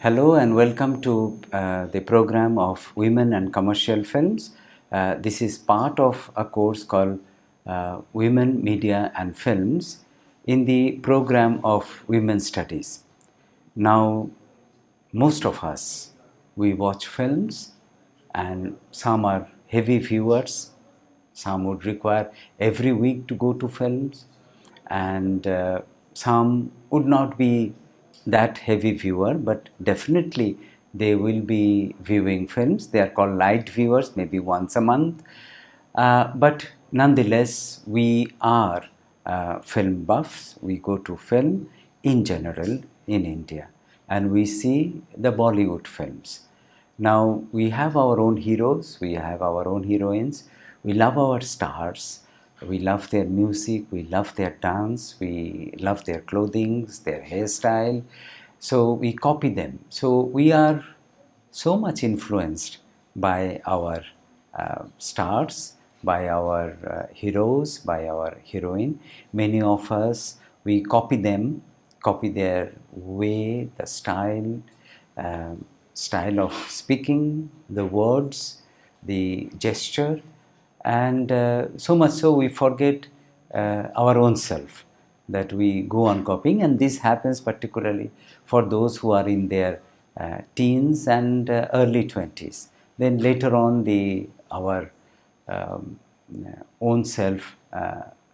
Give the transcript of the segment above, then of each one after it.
Hello and welcome to the program of Women and Commercial Films. This is part of a course called Women, Media and Films in the program of Women's Studies. Now, most of us, we watch films and some are heavy viewers, some would require every week to go to films, and some would not be that heavy viewer, but definitely they will be viewing films. They are called light viewers, maybe once a month. But nonetheless, we are film buffs. We go to film in general in India and we see the Bollywood films. Now we have our own heroes, we have our own heroines, we love our stars, we love their music, we love their dance, we love their clothing, their hairstyle. So we copy them. So we are so much influenced by our stars, by our heroes, by our heroine. Many of us, we copy them, copy their way, the style of speaking, the words, the gesture, and so much so we forget our own self, that we go on copying, and this happens particularly for those who are in their teens and early 20s. Then later on our um, own self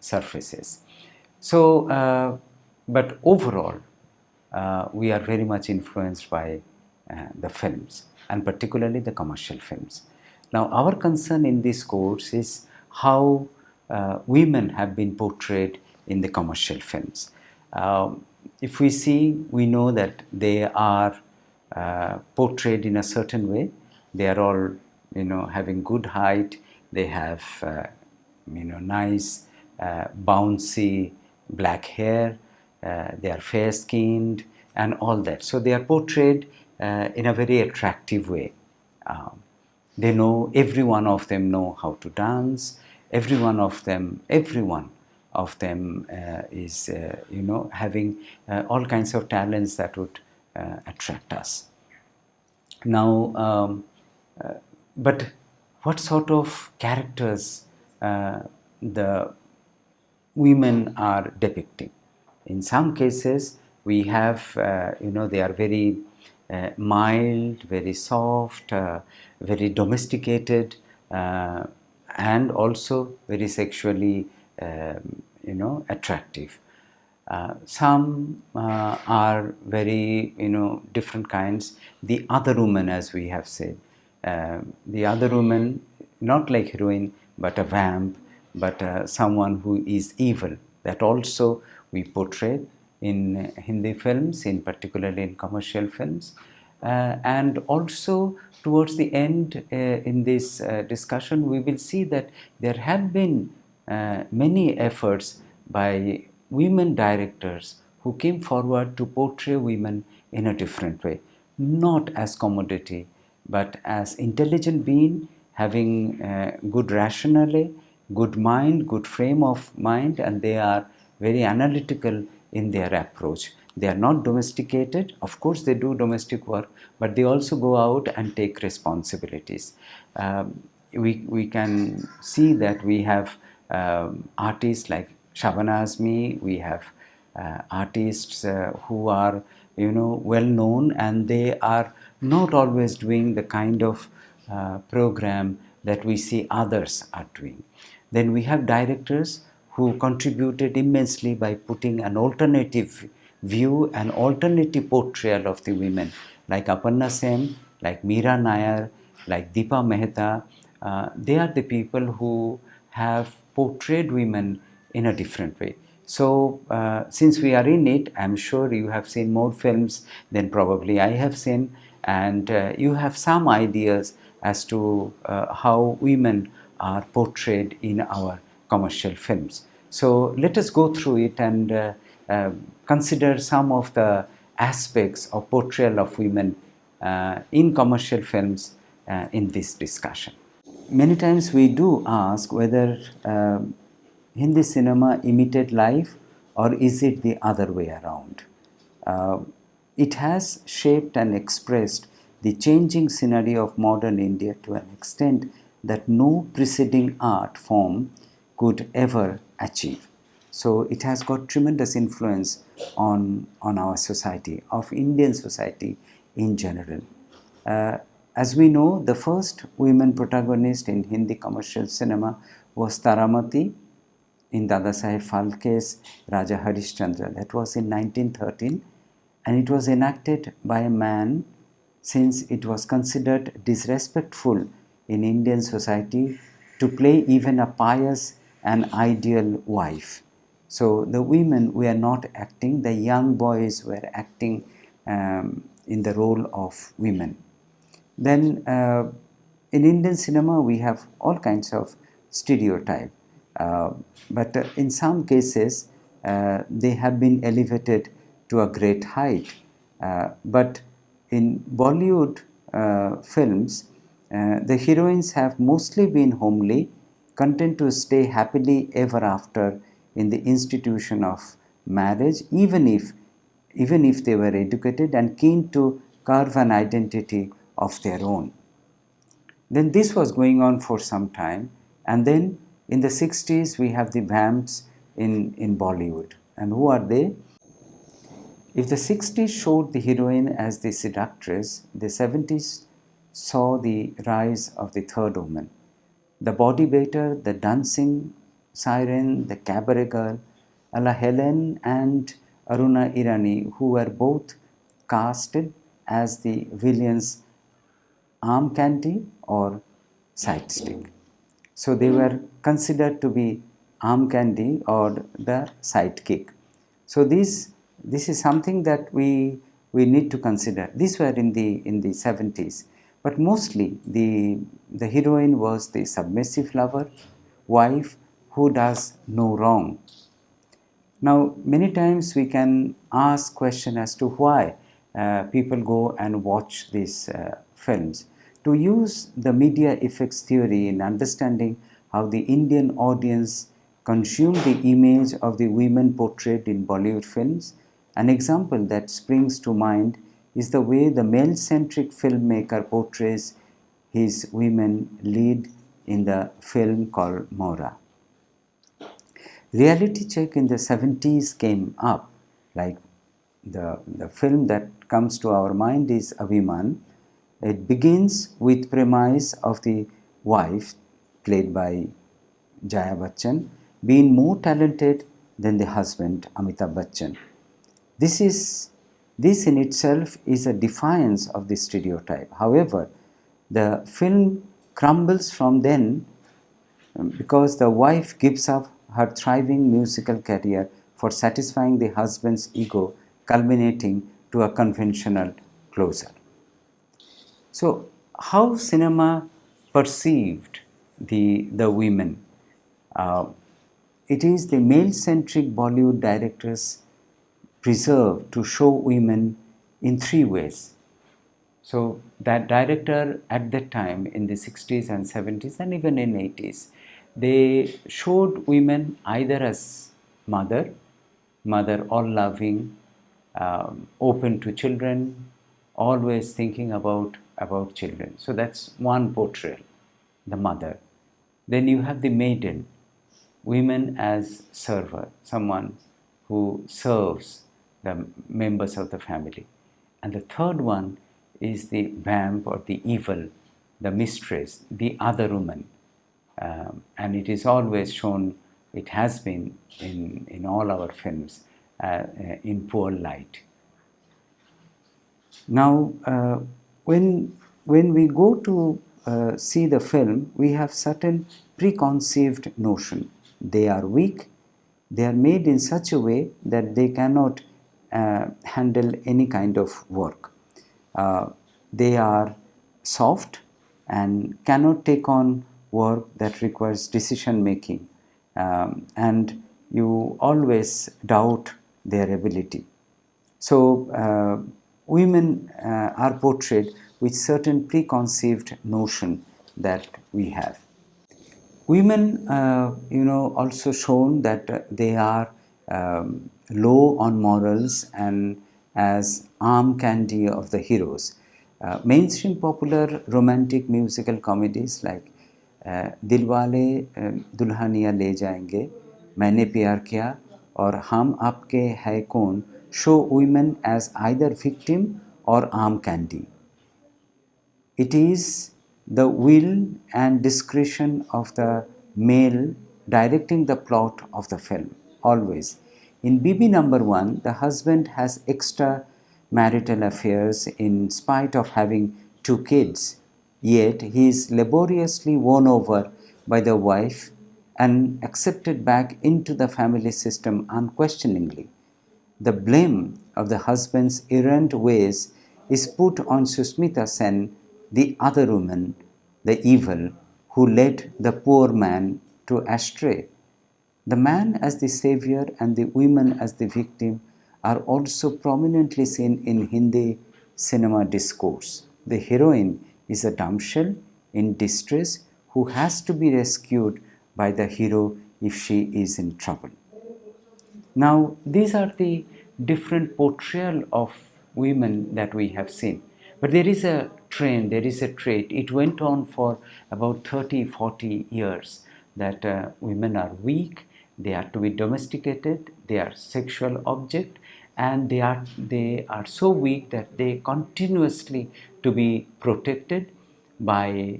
surfaces. So but overall we are very much influenced by the films, and particularly the commercial films. Now, our concern in this course is how women have been portrayed in the commercial films. If we see, we know that they are portrayed in a certain way. They are all, having good height. They have, nice, bouncy black hair. They are fair skinned and all that. So they are portrayed in a very attractive way. They know, every one of them know how to dance. Everyone of them is, having all kinds of talents that would attract us. Now, but what sort of characters the women are depicting? In some cases, we have, they are very mild, very soft, very domesticated, and also very sexually, attractive. Some are very, different kinds. The other woman, as we have said, the other woman, not like heroine, but a vamp, but someone who is evil. That also we portray in Hindi films, in particularly in commercial films. And also towards the end in this discussion, we will see that there have been many efforts by women directors who came forward to portray women in a different way, not as commodity, but as intelligent being, having good rationale, good mind, good frame of mind, and they are very analytical in their approach. They are not domesticated. Of course, they do domestic work, but they also go out and take responsibilities. We can see that we have artists like Shabana Azmi, we have artists who are, well known, and they are not always doing the kind of program that we see others are doing. Then we have directors who contributed immensely by putting an alternative view, an alternative portrayal of the women, like Aparna Sen, like Meera Nair, like Deepa Mehta. They are the people who have portrayed women in a different way. So, since we are in it, I'm sure you have seen more films than probably I have seen, and you have some ideas as to how women are portrayed in our commercial films. So, let us go through it and consider some of the aspects of portrayal of women in commercial films in this discussion. Many times we do ask whether Hindi cinema imitate life, or is it the other way around? it has shaped and expressed the changing scenario of modern India to an extent that no preceding art form could ever achieve. So it has got tremendous influence on our society, of Indian society in general. Uh, as we know, the first women protagonist in Hindi commercial cinema was Taramati in Dadasaheb Phalke's Raja Harishchandra. That was in 1913, and it was enacted by a man since it was considered disrespectful in Indian society to play even a pious and ideal wife. So the women were not acting, the young boys were acting in the role of women. Then in Indian cinema, we have all kinds of stereotype, but in some cases, they have been elevated to a great height. But in Bollywood films, the heroines have mostly been homely, content to stay happily ever after in the institution of marriage, even if they were educated and keen to carve an identity of their own. Then this was going on for some time, and then in the 60s we have the vamps in Bollywood. And who are they? If the 60s showed the heroine as the seductress, the 70s saw the rise of the third woman. The body beater, the dancing siren, the cabaret girl, a la Helen and Aruna Irani, who were both casted as the villains arm candy or side stick. So they were considered to be arm candy or the sidekick. So this is something that we need to consider. These were in the 70s, but mostly the heroine was the submissive lover, wife who does no wrong. Now, many times we can ask question as to why people go and watch these films. To use the media effects theory in understanding how the Indian audience consume the image of the women portrayed in Bollywood films, an example that springs to mind is the way the male-centric filmmaker portrays his women lead in the film called Mora. Reality check in the 70s came up, like the film that comes to our mind is Abhiman. It begins with premise of the wife, played by Jaya Bachchan, being more talented than the husband, Amitabh Bachchan. This in itself is a defiance of this stereotype. However, the film crumbles from then because the wife gives up her thriving musical career for satisfying the husband's ego, culminating to a conventional closure. So, how cinema perceived the women? Uh, it is the male-centric Bollywood directors preserved to show women in three ways. So that director at that time in the 60s and 70s and even in 80s, they showed women either as mother all loving, open to children, always thinking about children. So that's one portrayal, the mother. Then you have the maiden, women as server, someone who serves the members of the family. And the third one is the vamp or the evil, the mistress, the other woman. And it is always shown, it has been in all our films, in poor light. Now, when we go to see the film, we have certain preconceived notion. They are weak. They are made in such a way that they cannot handle any kind of work. They are soft and cannot take on work that requires decision making, and you always doubt their ability. So, women are portrayed with certain preconceived notion that we have. Women, also shown that they are low on morals and as arm candy of the heroes. Mainstream popular romantic musical comedies like Dilwale Dulhaniya Le Jayenge, Maine Pyar Kiya, or Hum Aapke Hai Kaun show women as either victim or arm candy. It is the will and discretion of the male directing the plot of the film, always. In BB number 1, the husband has extra marital affairs in spite of having two kids, yet he is laboriously won over by the wife and accepted back into the family system unquestioningly. The blame of the husband's errant ways is put on Susmita Sen, the other woman, the evil, who led the poor man to astray. The man as the savior and the woman as the victim are also prominently seen in Hindi cinema discourse. The heroine is a damsel in distress who has to be rescued by the hero if she is in trouble. Now, these are the different portrayal of women that we have seen. But there is a trend, there is a trait. It went on for about 30, 40 years that women are weak, they are to be domesticated, they are sexual object, and they are so weak that they continuously to be protected by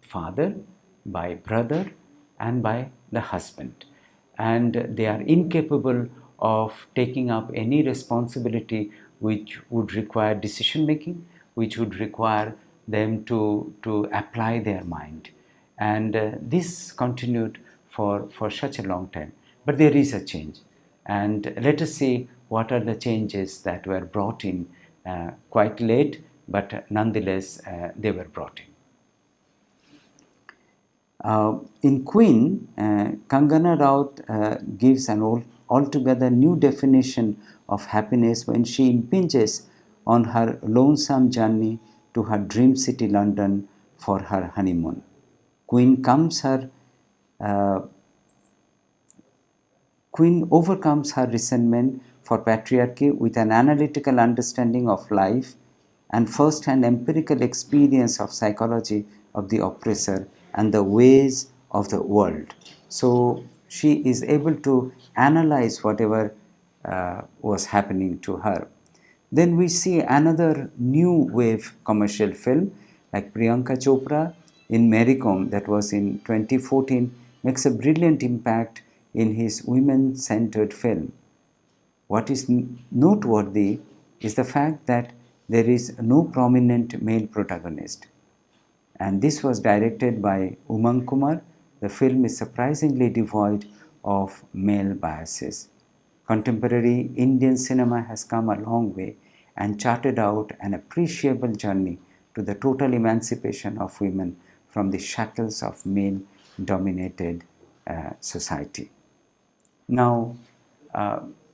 father, by brother, and by the husband. And they are incapable of taking up any responsibility which would require decision making, which would require them to apply their mind. And this continued for such a long time. But there is a change. And let us see what are the changes that were brought in quite late, but nonetheless they were brought in. In Queen, Kangana Raut gives an altogether new definition of happiness when she impinges on her lonesome journey to her dream city London for her honeymoon. Queen uh, Queen overcomes her resentment for patriarchy with an analytical understanding of life and first-hand empirical experience of psychology of the oppressor and the ways of the world. So she is able to analyze whatever was happening to her. Then we see another new wave commercial film like Priyanka Chopra in Mary Kom, that was in 2014, makes a brilliant impact in his women-centered film. What is noteworthy is the fact that there is no prominent male protagonist. And this was directed by Umang Kumar. The film is surprisingly devoid of male biases. Contemporary Indian cinema has come a long way and charted out an appreciable journey to the total emancipation of women from the shackles of male-dominated society. Now,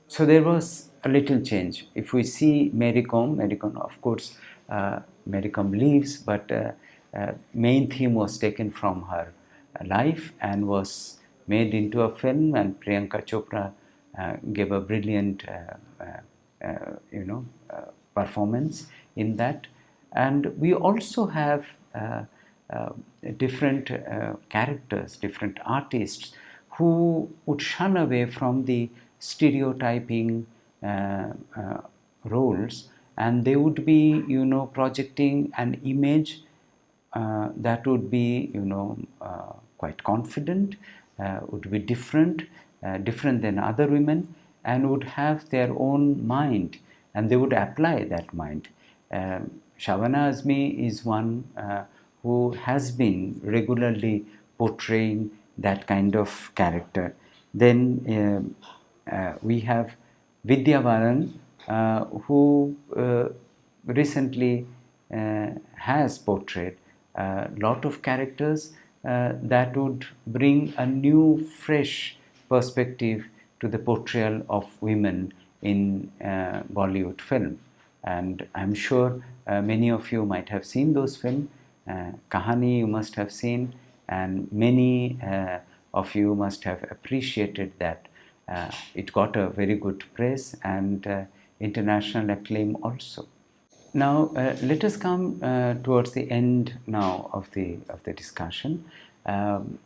so there was a little change. If we see Mary Kom, of course, Mary Kom leaves, but main theme was taken from her life and was made into a film, and Priyanka Chopra gave a brilliant, performance in that. And we also have different characters, different artists who would shun away from the stereotyping roles, and they would be, projecting an image that would be, quite confident, would be different, different than other women, and would have their own mind, and they would apply that mind. Shabana Azmi is one who has been regularly portraying that kind of character. Then we have Vidya Balan, who recently has portrayed a lot of characters that would bring a new, fresh perspective to the portrayal of women in Bollywood film. And I'm sure many of you might have seen those films. Kahani you must have seen, and many of you must have appreciated that it got a very good press, and international acclaim also. Now, let us come towards the end now of the discussion. Um,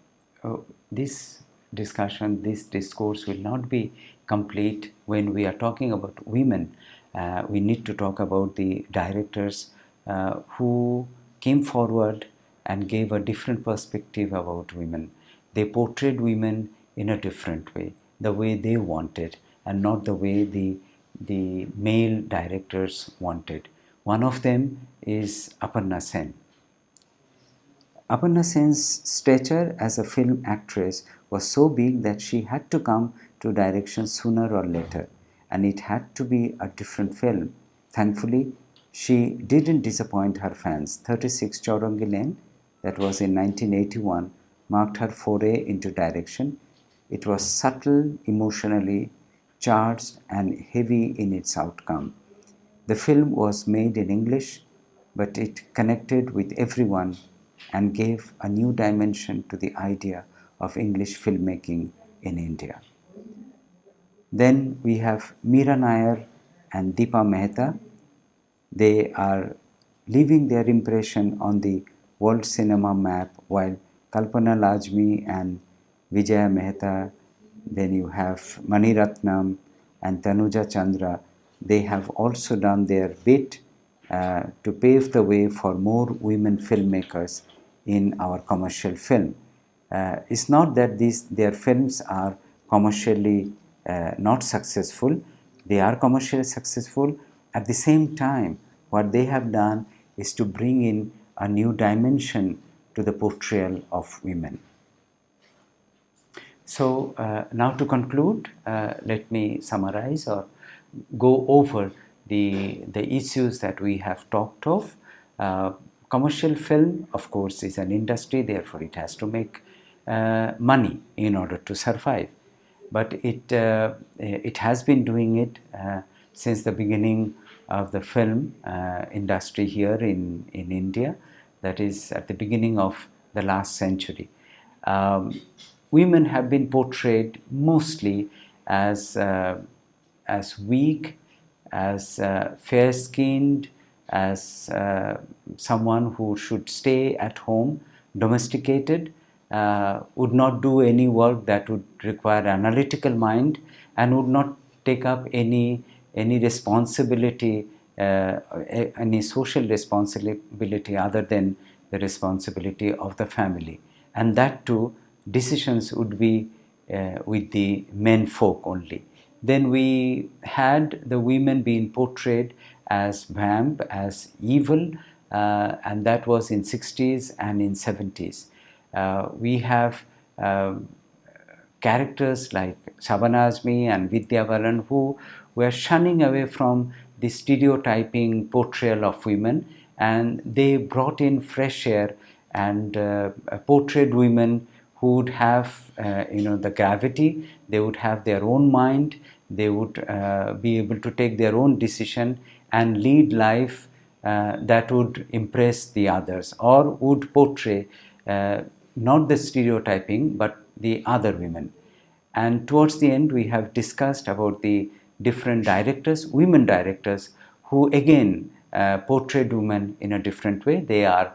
this discussion, this discourse will not be complete when we are talking about women. We need to talk about the directors who came forward and gave a different perspective about women. They portrayed women in a different way, the way they wanted, and not the way the male directors wanted. One of them is Aparna Sen. Aparna Sen's stature as a film actress was so big that she had to come to direction sooner or later, and it had to be a different film. Thankfully, she didn't disappoint her fans. 36 Chaurangi Lane, that was in 1981, marked her foray into direction. It was subtle, emotionally charged, and heavy in its outcome. The film was made in English, but it connected with everyone and gave a new dimension to the idea of English filmmaking in India. Then we have Meera Nair and Deepa Mehta. They are leaving their impression on the world cinema map, while Kalpana Lajmi and Vijaya Mehta, then you have Mani Ratnam and Tanuja Chandra, they have also done their bit to pave the way for more women filmmakers in our commercial film. It's not that their films are commercially not successful. They are commercially successful. At the same time, what they have done is to bring in a new dimension to the portrayal of women. So now to conclude, let me summarize or go over the issues that we have talked of. Commercial film, of course, is an industry, therefore it has to make money in order to survive. But it has been doing it since the beginning of the film industry here in India, that is at the beginning of the last century. Women have been portrayed mostly as weak, as fair-skinned, as someone who should stay at home, domesticated, would not do any work that would require analytical mind, and would not take up any responsibility, any social responsibility other than the responsibility of the family. And that too, decisions would be with the men folk only. Then we had the women being portrayed as vamp, as evil, and that was in 60s and in 70s. We have characters like Shabana Azmi and Vidya Balan who were shunning away from the stereotyping portrayal of women, and they brought in fresh air and portrayed women who would have the gravity, they would have their own mind, they would be able to take their own decision and lead life that would impress the others, or would portray not the stereotyping but the other women. And towards the end, we have discussed about the different directors, women directors, who again portrayed women in a different way. They are,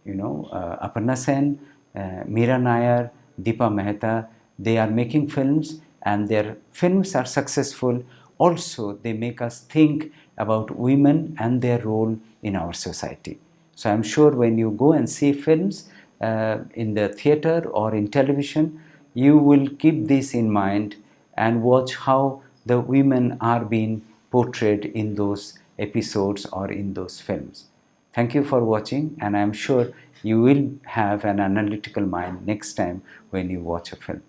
Aparna Sen, Meera Nair, Deepa Mehta. They are making films, and their films are successful. Also, they make us think about women and their role in our society. So I'm sure when you go and see films in the theater or in television, you will keep this in mind and watch how the women are being portrayed in those episodes or in those films. Thank you for watching, and I'm sure you will have an analytical mind next time when you watch a film.